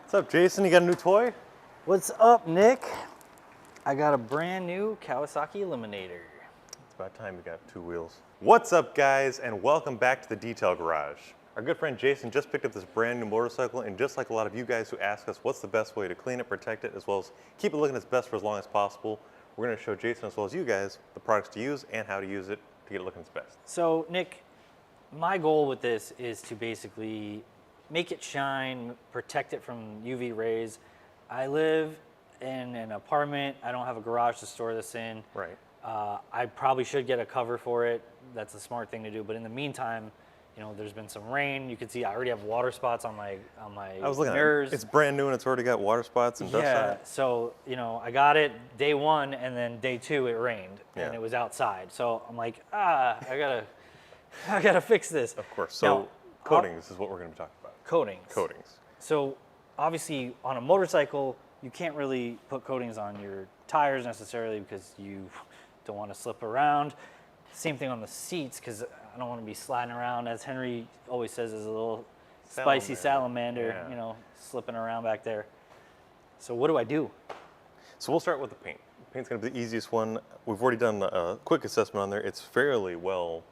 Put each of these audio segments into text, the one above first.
What's up, Jason? You got a new toy? What's up, Nick? I got a brand new Kawasaki Eliminator. It's about time you got two wheels. What's up, guys, and welcome back to the Detail Garage. Our good friend Jason just picked up this brand new motorcycle, and just like a lot of you guys who ask us what's the best way to clean it, protect it, as well as keep it looking its best for as long as possible, we're going to show Jason as well as you guys the products to use and how to use it to get it looking its best. So, Nick, my goal with this is to basically make it shine, protect it from UV rays. I live in an apartment. I don't have a garage to store this in. Right. I probably should get a cover for it. That's a smart thing to do. But in the meantime, you know, there's been some rain. You can see I already have water spots on my I was looking mirrors. at it. It's brand new and it's already got water spots and dust on it. So, you know, I got it day one, and then day two it rained and it was outside. So I'm like, I gotta fix this. Of course. So now, coatings is what we're going to be talking about. Coatings. Coatings. So obviously on a motorcycle, you can't really put coatings on your tires necessarily because you don't want to slip around. Same thing on the seats, because I don't want to be sliding around, as Henry always says, as a little spicy salamander, you know, slipping around back there. So what do I do? So we'll start with the paint. Paint's going to be the easiest one. We've already done a quick assessment on there. It's fairly well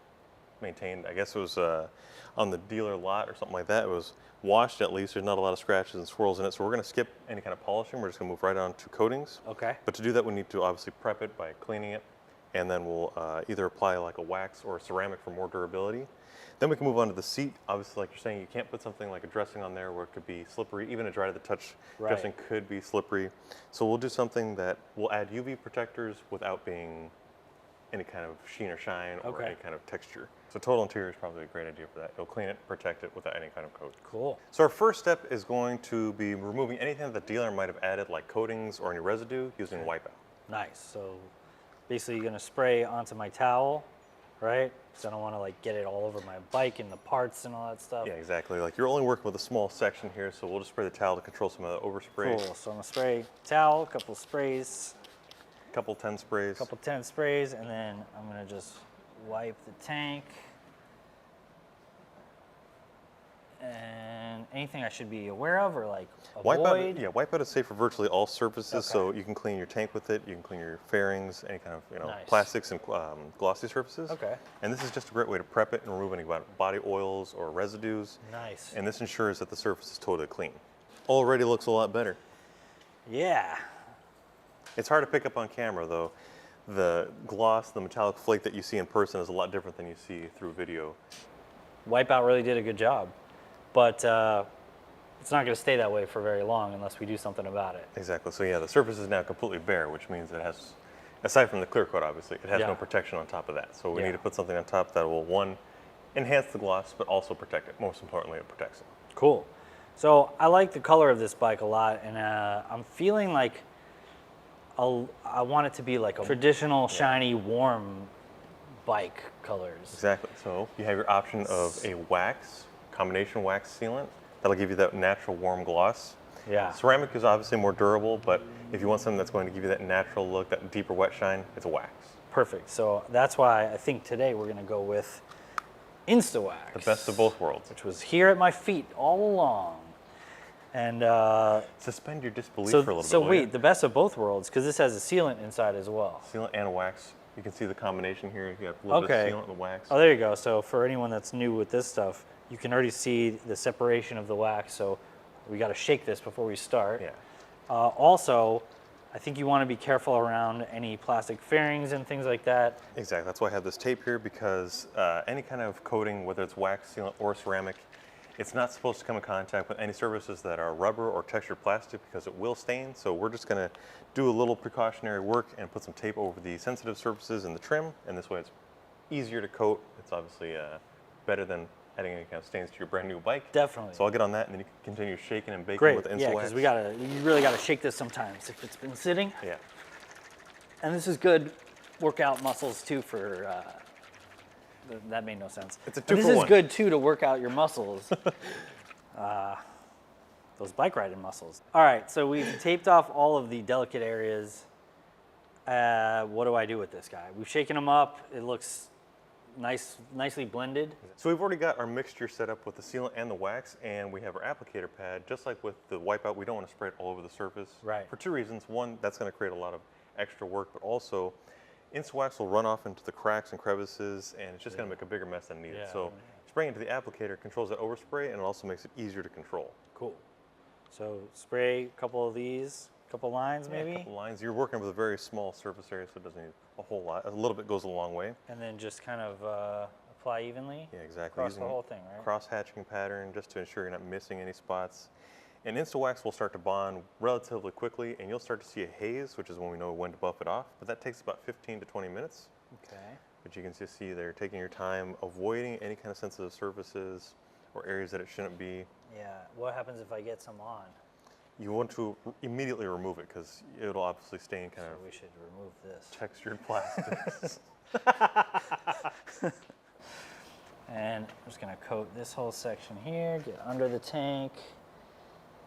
maintained. I guess it was on the dealer lot or something like that. It was washed at least. There's not a lot of scratches and swirls in it. So we're going to skip any kind of polishing. We're just going to move right on to coatings. Okay. But to do that, we need to obviously prep it by cleaning it. And then we'll either apply like a wax or a ceramic for more durability. Then we can move on to the seat. Obviously, like you're saying, you can't put something like a dressing on there where it could be slippery. Even a dry to the touch dressing could be slippery. So we'll do something that will add UV protectors without being any kind of sheen or shine or any kind of texture. So Total Interior is probably a great idea for that. It'll clean it, protect it without any kind of coat. Cool. So our first step is going to be removing anything that the dealer might have added, like coatings or any residue, using wipeout. Nice. So basically you're going to spray onto my towel, right? Because I don't want to like get it all over my bike and the parts and all that stuff. Yeah, exactly. Like you're only working with a small section here, so we'll just spray the towel to control some of the overspray. Cool. So I'm going to spray towel, a couple sprays. Couple 10 sprays. Couple 10 sprays, and then I'm going to just wipe the tank. And anything I should be aware of or like avoid? Wipeout is safe for virtually all surfaces, so you can clean your tank with it, you can clean your fairings, any kind of plastics and glossy surfaces. Okay. And this is just a great way to prep it and remove any body oils or residues. Nice. And this ensures that the surface is totally clean. Already looks a lot better. Yeah. It's hard to pick up on camera though. The gloss, the metallic flake that you see in person is a lot different than you see through video. Wipeout really did a good job, but it's not going to stay that way for very long unless we do something about it. Exactly. So yeah, the surface is now completely bare, which means it has, aside from the clear coat obviously, it has no protection on top of that. So we need to put something on top that will, one, enhance the gloss, but also protect it. Most importantly, it protects it. Cool. So I like the color of this bike a lot, and I'm feeling like I want it to be like a traditional, shiny, warm bike colors. Exactly. So you have your option of a wax, combination wax sealant. That'll give you that natural warm gloss. Yeah. Ceramic is obviously more durable, but if you want something that's going to give you that natural look, that deeper wet shine, it's a wax. Perfect. So that's why I think today we're going to go with InstaWax. The best of both worlds. Which was here at my feet all along. And suspend your disbelief for a little bit. So wait, the best of both worlds, because this has a sealant inside as well. Sealant and a wax. You can see the combination here. You have a little bit of sealant and the wax. Oh, there you go. So for anyone that's new with this stuff, you can already see the separation of the wax. So we got to shake this before we start. Yeah. Also, I think you want to be careful around any plastic fairings and things like that. Exactly. That's why I have this tape here, because any kind of coating, whether it's wax, sealant, or ceramic, it's not supposed to come in contact with any surfaces that are rubber or textured plastic because it will stain. So we're just going to do a little precautionary work and put some tape over the sensitive surfaces in the trim. And this way it's easier to coat. It's obviously better than adding any kind of stains to your brand new bike. Definitely. So I'll get on that, and then you can continue shaking and baking with the InstaWax. Yeah, because you really got to shake this sometimes if it's been sitting. Yeah. And this is good workout muscles too for that made no sense. It's a two for one. This is one. good too to work out your muscles. Those bike riding muscles. All right, so we've taped off all of the delicate areas. What do I do with this guy? We've shaken him up. It looks nicely blended. So we've already got our mixture set up with the sealant and the wax, and we have our applicator pad. Just like with the wipeout, we don't want to spray it all over the surface. Right. For two reasons. One, that's going to create a lot of extra work, but also InstaWax will run off into the cracks and crevices, and it's just going to make a bigger mess than needed. Yeah. So spraying into the applicator controls that overspray, and it also makes it easier to control. Cool. So spray a couple of these, couple lines maybe? A couple lines. You're working with a very small surface area, so it doesn't need a whole lot. A little bit goes a long way. And then just kind of apply evenly? Yeah, exactly. Across Using the whole thing, right? cross-hatching pattern just to ensure you're not missing any spots. And InstaWax will start to bond relatively quickly, and you'll start to see a haze, which is when we know when to buff it off. But that takes about 15 to 20 minutes. Okay. But you can just see they're taking your time, avoiding any kind of sensitive surfaces or areas that it shouldn't be. Yeah. What happens if I get some on? You want to immediately remove it because it'll obviously stain kind So we should remove this. of textured plastics. And I'm just gonna coat this whole section here, get under the tank.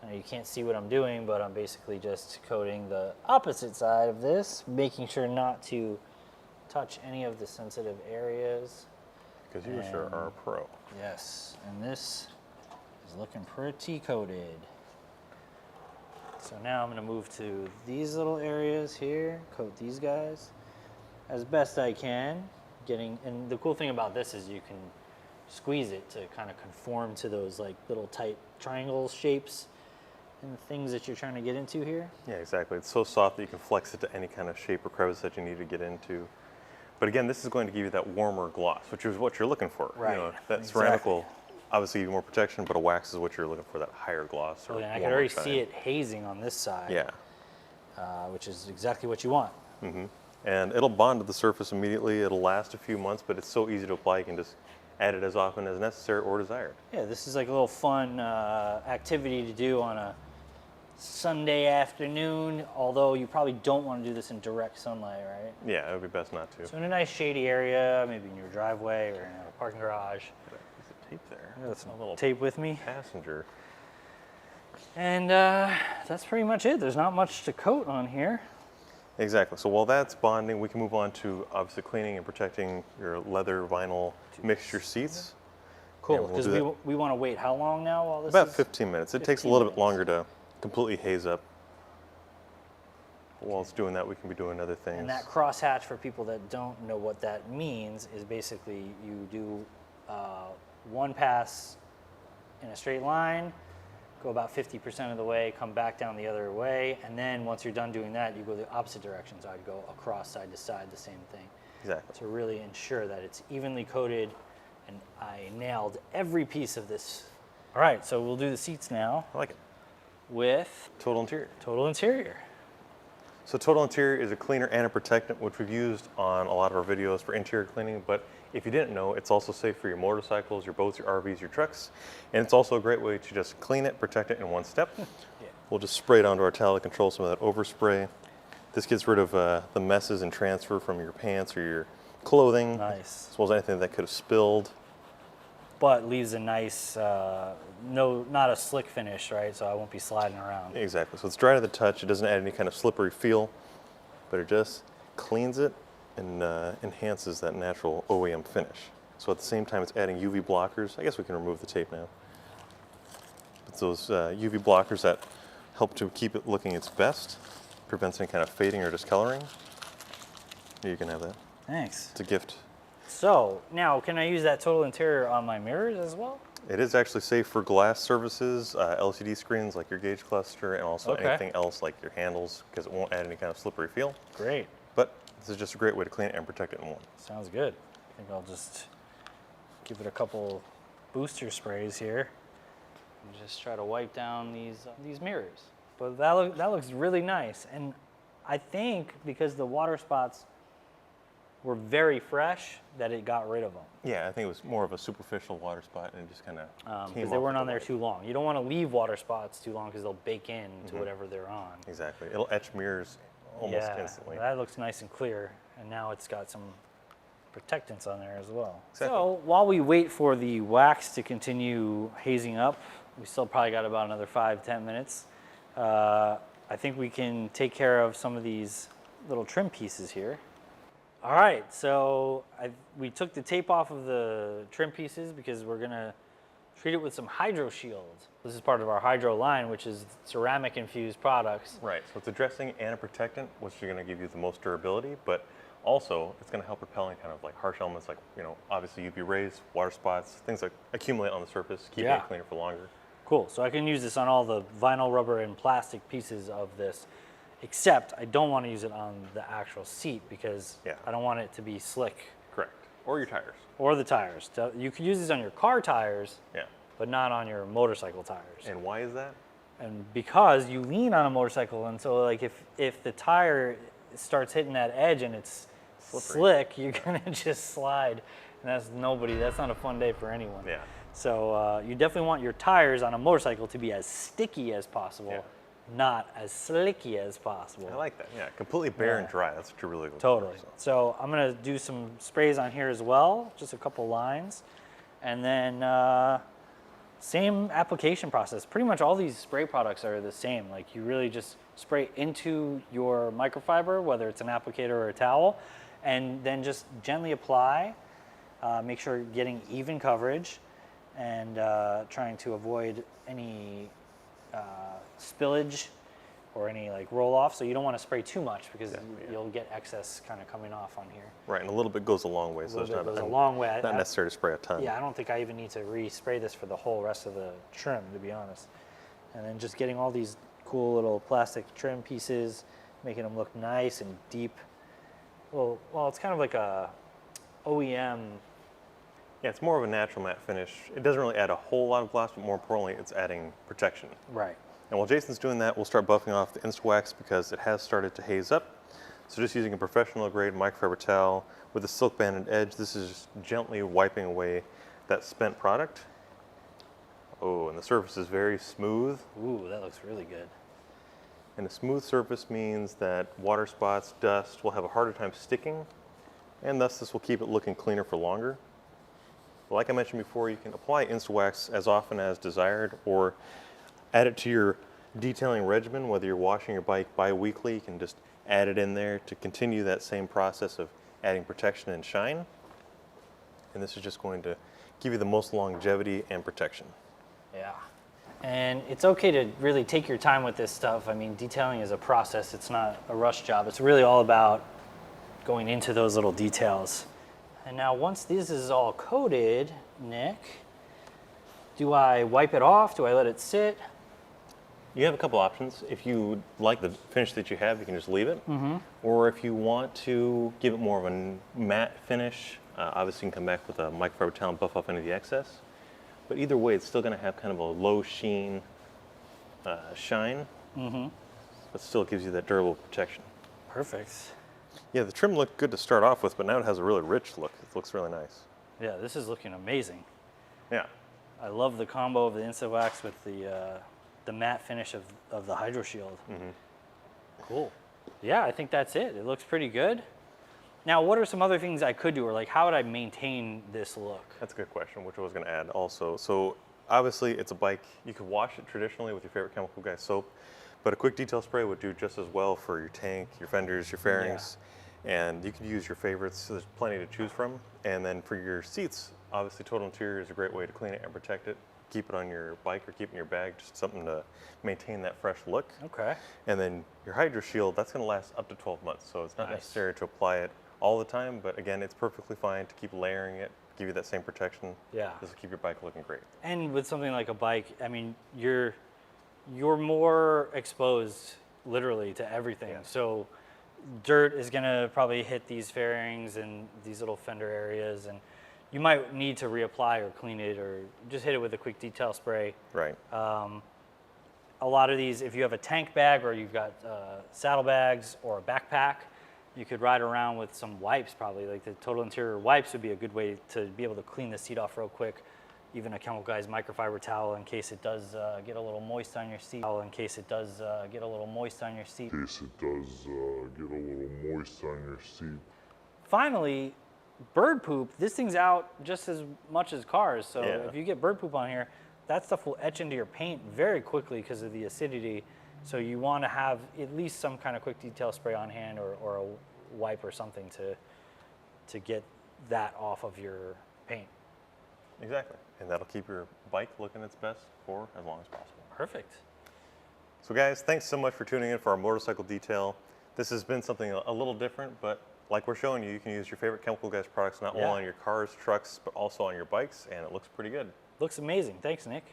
Now you can't see what I'm doing, but I'm basically just coating the opposite side of this, making sure not to touch any of the sensitive areas. Because you sure are a pro. Yes, and this is looking pretty coated. So now I'm gonna move to these little areas here, coat these guys as best I can. And the cool thing about this is you can squeeze it to kind of conform to those like little tight triangle shapes and the things that you're trying to get into here. Yeah, exactly. It's so soft that you can flex it to any kind of shape or crevice that you need to get into. But again, this is going to give you that warmer gloss, which is what you're looking for. Right. You know, that ceramic will obviously give you more protection, but a wax is what you're looking for, that higher gloss. Or I can warmer already shine. see it hazing on this side. Yeah. Which is exactly what you want. And it'll bond to the surface immediately. It'll last a few months, but it's so easy to apply. You can just add it as often as necessary or desired. Yeah, this is like a little fun activity to do on a Sunday afternoon, although you probably don't want to do this in direct sunlight, right? Yeah, it would be best not to. So in a nice shady area, maybe in your driveway or in a parking garage. Piece of tape there. That's a little tape with me. passenger. And that's pretty much it. There's not much to coat on here. Exactly. So while that's bonding, we can move on to obviously cleaning and protecting your leather vinyl mixture seats. Cool, we'll because do we want to wait how long now while this About is? 15 minutes. It takes a 15 little bit minutes. longer to completely haze up. While it's doing that, we can be doing other things. And that crosshatch, for people that don't know what that means, is basically you do one pass in a straight line, go about 50% of the way, come back down the other way, and then once you're done doing that, you go the opposite direction. So I'd go across side to side, the same thing. Exactly. To really ensure that it's evenly coated, and I nailed every piece of this. All right, so we'll do the seats now I like it. with Total Interior. Total Interior. So Total Interior is a cleaner and a protectant, which we've used on a lot of our videos for interior cleaning. But if you didn't know, it's also safe for your motorcycles, your boats, your RVs, your trucks. And it's also a great way to just clean it, protect it in one step. We'll just spray it onto our towel to control some of that overspray. This gets rid of the messes and transfer from your pants or your clothing. Nice. As well as anything that could have spilled. But leaves a nice, not a slick finish, right? So I won't be sliding around. Exactly. So it's dry to the touch. It doesn't add any kind of slippery feel, but it just cleans it and enhances that natural OEM finish. So at the same time, it's adding UV blockers. I guess we can remove the tape now. It's those UV blockers that help to keep it looking its best, prevents any kind of fading or discoloring. You can have that. Thanks. It's a gift. So now, can I use that Total Interior on my mirrors as well? It is actually safe for glass surfaces, LCD screens like your gauge cluster, and also anything else like your handles, because it won't add any kind of slippery feel. Great. But this is just a great way to clean it and protect it in one. Sounds good. I think I'll just give it a couple booster sprays here and just try to wipe down these mirrors. But that looks really nice. And I think because the water spots were very fresh, that it got rid of them. Yeah, I think it was more of a superficial water spot, and it just kind of Because they weren't on there too long. You don't want to leave water spots too long because they'll bake in to whatever they're on. Exactly. It'll etch mirrors almost instantly. That looks nice and clear. And now it's got some protectants on there as well. Exactly. So while we wait for the wax to continue hazing up, we still probably got about another 5-10 minutes. I think we can take care of some of these little trim pieces here. All right, so we took the tape off of the trim pieces because we're gonna treat it with some HydroShield. This is part of our Hydro line, which is ceramic infused products. Right, so it's a dressing and a protectant, which is going to give you the most durability, but also it's going to help repelling kind of like harsh elements like, obviously UV rays, water spots, things that accumulate on the surface, keeping it cleaner for longer. Cool, so I can use this on all the vinyl, rubber, and plastic pieces of this, except I don't want to use it on the actual seat because I don't want it to be slick. Correct, or your tires. Or the tires. You could use this on your car tires, Yeah. but not on your motorcycle tires. And why is that? And because you lean on a motorcycle, and so like if the tire starts hitting that edge and it's slick, you're gonna just slide, and that's not a fun day for anyone. Yeah. So you definitely want your tires on a motorcycle to be as sticky as possible, not as slicky as possible. I like that. Yeah, completely bare and dry. That's what you're really looking Totally. for. So I'm gonna do some sprays on here as well, just a couple lines, and then same application process. Pretty much all these spray products are the same. Like you really just spray into your microfiber, whether it's an applicator or a towel, and then just gently apply. Make sure you're getting even coverage and trying to avoid any spillage or any like roll off. So you don't want to spray too much because you'll get excess kind of coming off on here. Right, and a little bit goes a long way. So it's goes a long way. Not necessary to spray a ton. Yeah, I don't think I even need to re-spray this for the whole rest of the trim, to be honest. And then just getting all these cool little plastic trim pieces, making them look nice and deep. Well, it's kind of like a OEM. Yeah, it's more of a natural matte finish. It doesn't really add a whole lot of gloss, but more importantly, it's adding protection. Right. And while Jason's doing that, we'll start buffing off the InstaWax because it has started to haze up. So just using a professional grade microfiber towel with a silk banded edge, this is just gently wiping away that spent product. Oh, and the surface is very smooth. Ooh, that looks really good. And a smooth surface means that water spots, dust will have a harder time sticking, and thus this will keep it looking cleaner for longer. Like I mentioned before, you can apply InstaWax as often as desired or add it to your detailing regimen, whether you're washing your bike bi-weekly, you can just add it in there to continue that same process of adding protection and shine. And this is just going to give you the most longevity and protection. Yeah. And it's okay to really take your time with this stuff. I mean, detailing is a process. It's not a rush job. It's really all about going into those little details. And now once this is all coated, Nick, do I wipe it off? Do I let it sit? You have a couple options. If you like the finish that you have, you can just leave it. Or if you want to give it more of a matte finish, obviously you can come back with a microfiber towel and buff off any of the excess. But either way, it's still going to have kind of a low sheen shine, but still gives you that durable protection. Perfect. Yeah, the trim looked good to start off with, but now it has a really rich look. It looks really nice. Yeah, this is looking amazing. Yeah. I love the combo of the InstaWax with the matte finish of the HydroShield. Cool. Yeah, I think that's it. It looks pretty good. Now, what are some other things I could do, or like how would I maintain this look? That's a good question, which I was going to add also. So obviously it's a bike. You could wash it traditionally with your favorite chemical guy soap, but a quick detail spray would do just as well for your tank, your fenders, your fairings, and you could use your favorites. So there's plenty to choose from. And then for your seats, obviously Total Interior is a great way to clean it and protect it. Keep it on your bike or keep it in your bag, just something to maintain that fresh look. Okay. And then your HydroShield, that's going to last up to 12 months, so it's not necessary to apply it all the time, but again, it's perfectly fine to keep layering it, give you that same protection. Yeah. This will keep your bike looking great. And with something like a bike, I mean, you're more exposed literally to everything. Yeah. So dirt is gonna probably hit these fairings and these little fender areas, and you might need to reapply or clean it or just hit it with a quick detail spray. Right. A lot of these, if you have a tank bag or you've got saddlebags or a backpack, you could ride around with some wipes probably. Like the Total Interior wipes would be a good way to be able to clean the seat off real quick. Even a Chemical Guys microfiber towel in case it does get a little moist on your seat. In case it does get a little moist on your seat. Finally, bird poop. This thing's out just as much as cars. So if you get bird poop on here, that stuff will etch into your paint very quickly because of the acidity. So you want to have at least some kind of quick detail spray on hand or a wipe or something to to get that off of your paint. Exactly. And that'll keep your bike looking its best for as long as possible. Perfect. So guys, thanks so much for tuning in for our motorcycle detail. This has been something a little different, but like we're showing you, you can use your favorite Chemical Guys products not only on your cars, trucks, but also on your bikes, and it looks pretty good. Looks amazing. Thanks, Nick.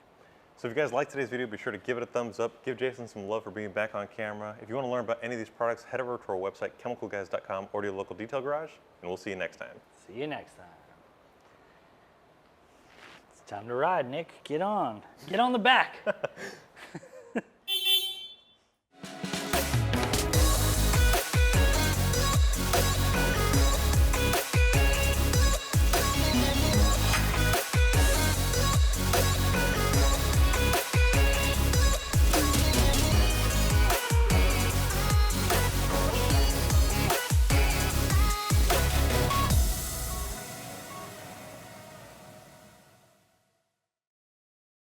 So if you guys liked today's video, be sure to give it a thumbs up. Give Jason some love for being back on camera. If you want to learn about any of these products, head over to our website, chemicalguys.com, or to your local detail garage, and we'll see you next time. See you next time. It's time to ride, Nick. Get on. Get on the back.